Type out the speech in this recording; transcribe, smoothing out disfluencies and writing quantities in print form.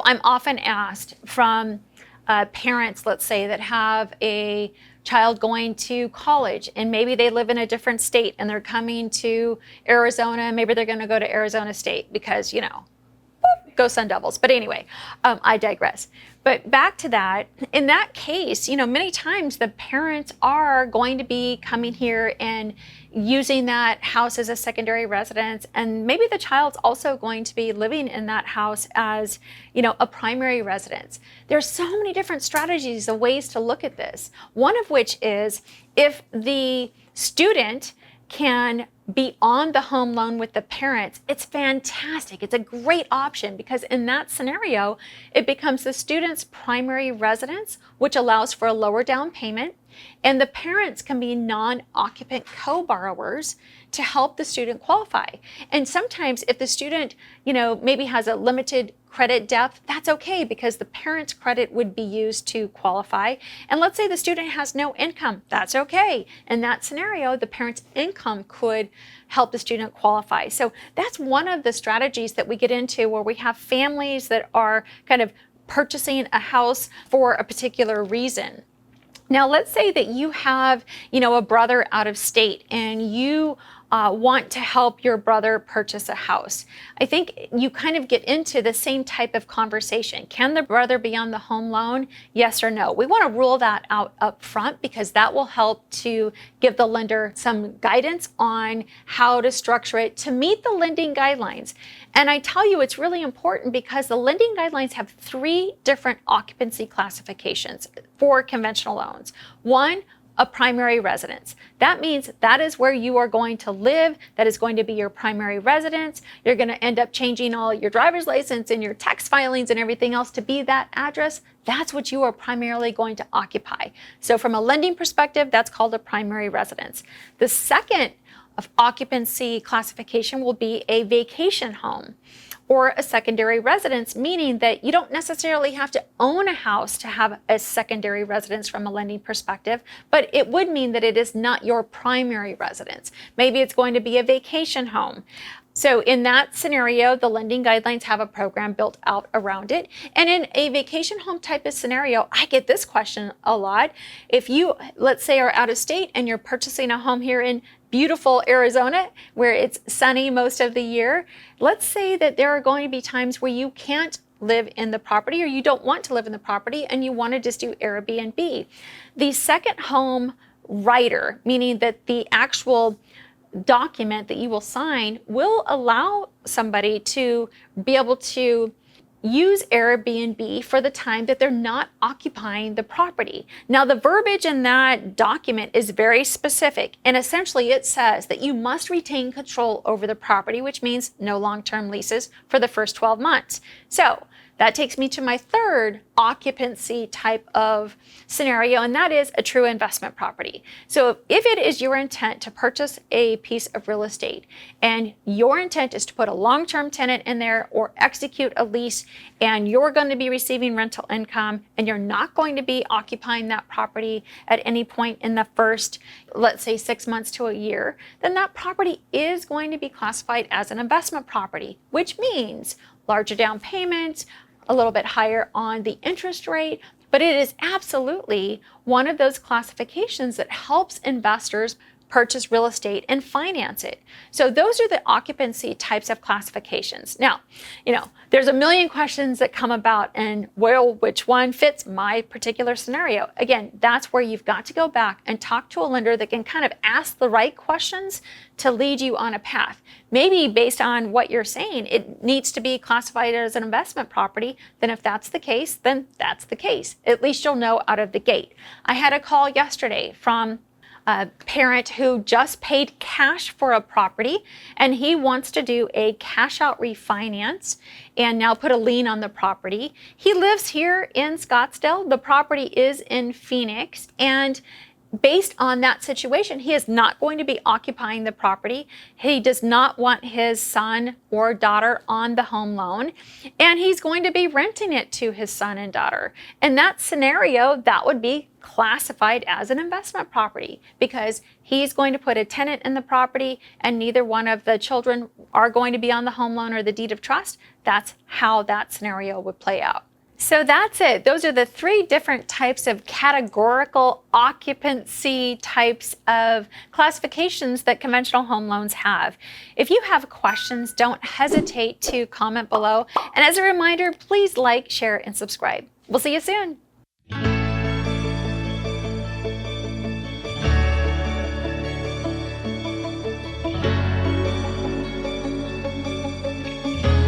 I'm often asked from parents, let's say, that have a child going to college and maybe they live in a different state and they're coming to Arizona. Maybe they're going to go to Arizona State because, go Sun Devils. But anyway, I digress. But back to that, in that case, many times the parents are going to be coming here and using that house as a secondary residence. And maybe the child's also going to be living in that house as, a primary residence. There's so many different strategies of ways to look at this. One of which is if the student can be on the home loan with the parents, it's fantastic. It's a great option because in that scenario, it becomes the student's primary residence, which allows for a lower down payment. And the parents can be non-occupant co-borrowers to help the student qualify. And sometimes if the student, maybe has a limited credit depth, that's okay because the parent's credit would be used to qualify. And let's say the student has no income, that's okay. In that scenario, the parent's income could help the student qualify. So that's one of the strategies that we get into where we have families that are kind of purchasing a house for a particular reason. Now, let's say that you have, a brother out of state and you want to help your brother purchase a house. I think you kind of get into the same type of conversation. Can the brother be on the home loan? Yes or no? We want to rule that out up front because that will help to give the lender some guidance on how to structure it to meet the lending guidelines. And I tell you, it's really important because the lending guidelines have 3 different occupancy classifications for conventional loans. One, a primary residence. That means that is where you are going to live. That is going to be your primary residence. You're going to end up changing all your driver's license and your tax filings and everything else to be that address. That's what you are primarily going to occupy. So from a lending perspective, that's called a primary residence. The second of occupancy classification will be a vacation home or a secondary residence, meaning that you don't necessarily have to own a house to have a secondary residence from a lending perspective, but it would mean that it is not your primary residence. Maybe it's going to be a vacation home. So in that scenario, the lending guidelines have a program built out around it. And in a vacation home type of scenario, I get this question a lot. If you, let's say, are out of state and you're purchasing a home here in beautiful Arizona, where it's sunny most of the year, let's say that there are going to be times where you can't live in the property or you don't want to live in the property and you want to just do Airbnb. The second home rider, meaning that the actual document that you will sign will allow somebody to be able to use Airbnb for the time that they're not occupying the property. Now, the verbiage in that document is very specific, and essentially it says that you must retain control over the property, which means no long-term leases for the first 12 months. So that takes me to my third occupancy type of scenario, and that is a true investment property. So if it is your intent to purchase a piece of real estate and your intent is to put a long-term tenant in there or execute a lease and you're going to be receiving rental income and you're not going to be occupying that property at any point in the first, let's say, 6 months to a year, then that property is going to be classified as an investment property, which means larger down payments, a little bit higher on the interest rate, but it is absolutely one of those classifications that helps investors purchase real estate and finance it. So those are the occupancy types of classifications. Now, there's a million questions that come about and, well, which one fits my particular scenario? Again, that's where you've got to go back and talk to a lender that can kind of ask the right questions to lead you on a path. Maybe based on what you're saying, it needs to be classified as an investment property. Then if that's the case, then that's the case. At least you'll know out of the gate. I had a call yesterday from a parent who just paid cash for a property and he wants to do a cash out refinance and now put a lien on the property. He lives here in Scottsdale. The property is in Phoenix, and based on that situation, he is not going to be occupying the property. He does not want his son or daughter on the home loan, and he's going to be renting it to his son and daughter. In that scenario, that would be classified as an investment property because he's going to put a tenant in the property and neither one of the children are going to be on the home loan or the deed of trust. That's how that scenario would play out. So that's it. Those are the 3 different types of categorical occupancy types of classifications that conventional home loans have. If you have questions, don't hesitate to comment below. And as a reminder, please like, share, and subscribe. We'll see you soon.